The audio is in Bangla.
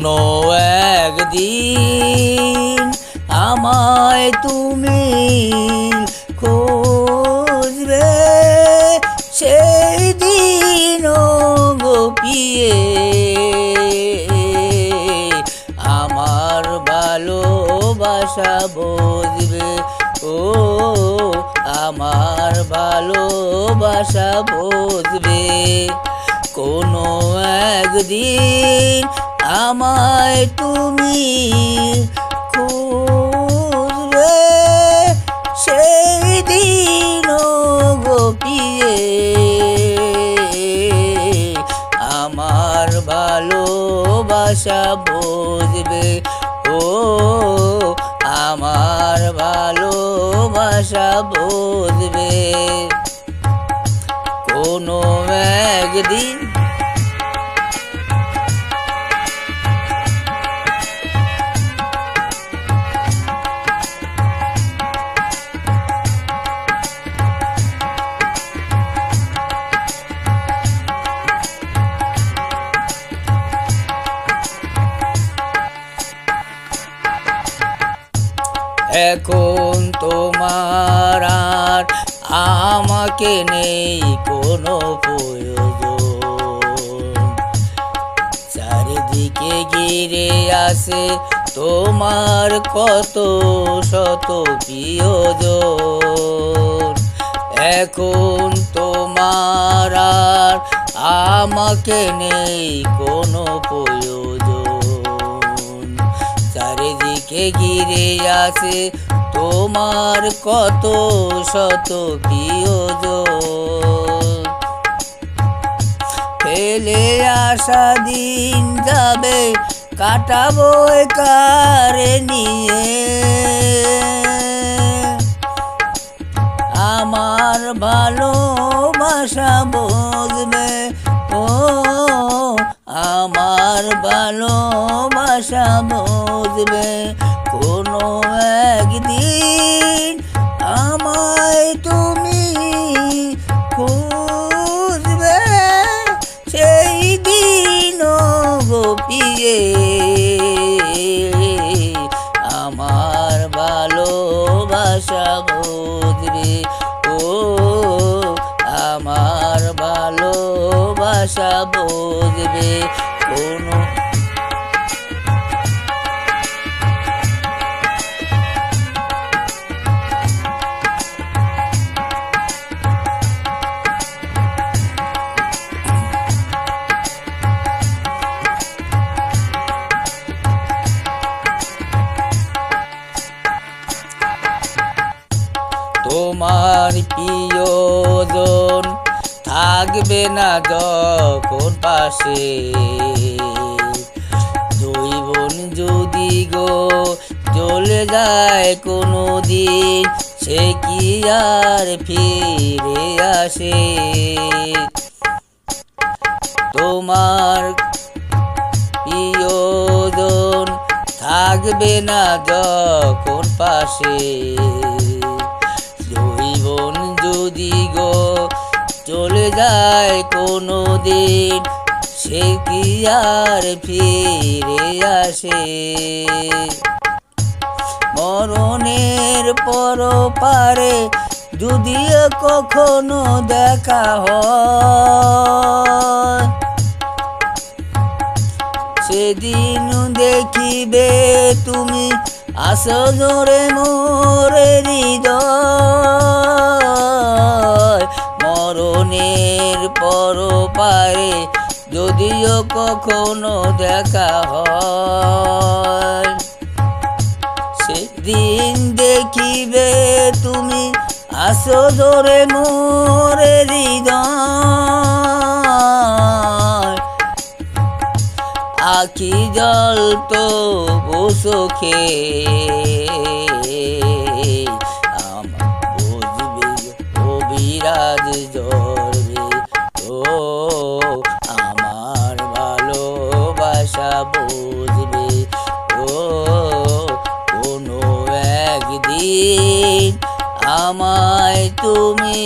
কোনো একদিন আমায় তুমি খুঁজবে, সেই দিন গোপিয়ে আমার ভালোবাসা বুঝবে। ও আমার ভালোবাসা বুঝবে। কোনো একদিন আমায় তুমি খুঁজবে, সেই দিন গোপিয়ে আমার ভালোবাসা বুঝবে। ও আমার ভালোবাসা বুঝবে। কোনো একদিন এখন তোমার আর আমাকে নেই কোনো প্রয়োজন, চারিদিকে ঘিরে আসে তোমার কত শত প্রিয়জন। এখন তোমার আর আমাকে নেই কোনো প্রয়োজন, চারিদিকে ঘিরে আসে তোমার কত শত প্রিয়জন। ফেলে আসা দিন যাবে কাটাবো কারে নিয়ে, আমার ভালোবাসা বুঝবে। ও আমার ভালোবাসা বুঝবে। কোনো একদিন আমায় তুমি খুঁজবে, সেই দিন গোপিয়ে আমার ভালোবাসা বুঝবে। ও আমার ভালোবাসা বুঝবে। কোনো তোমার প্রিয়জন থাকবে না যখন পাশে, দুই বোন যদি গো চলে যায় কোনো দিন, সে কি আর ফিরে আসে? তোমার প্রিয়জন থাকবে না যখন পাশে, দুই বোন যদি গো চলে যায় কোনো দিন, সে কি আর ফিরে আসে? মরণের পর পারে যদিও কখনো দেখা হয়, সেদিন দেখিবে তুমি আসো জোরে মোরে হৃদয়। মরণের পর পারে যদিও কখনো দেখা হয়, সেদিন দেখিবে তুমি আসো জোরে মোরে হৃদয়। আখি জল তো চোখে আমার বুঝবে অবিরাজ জ্বরবে। ও আমার ভালোবাসা বুঝবে। ও কোনো একদিন আমায় তুমি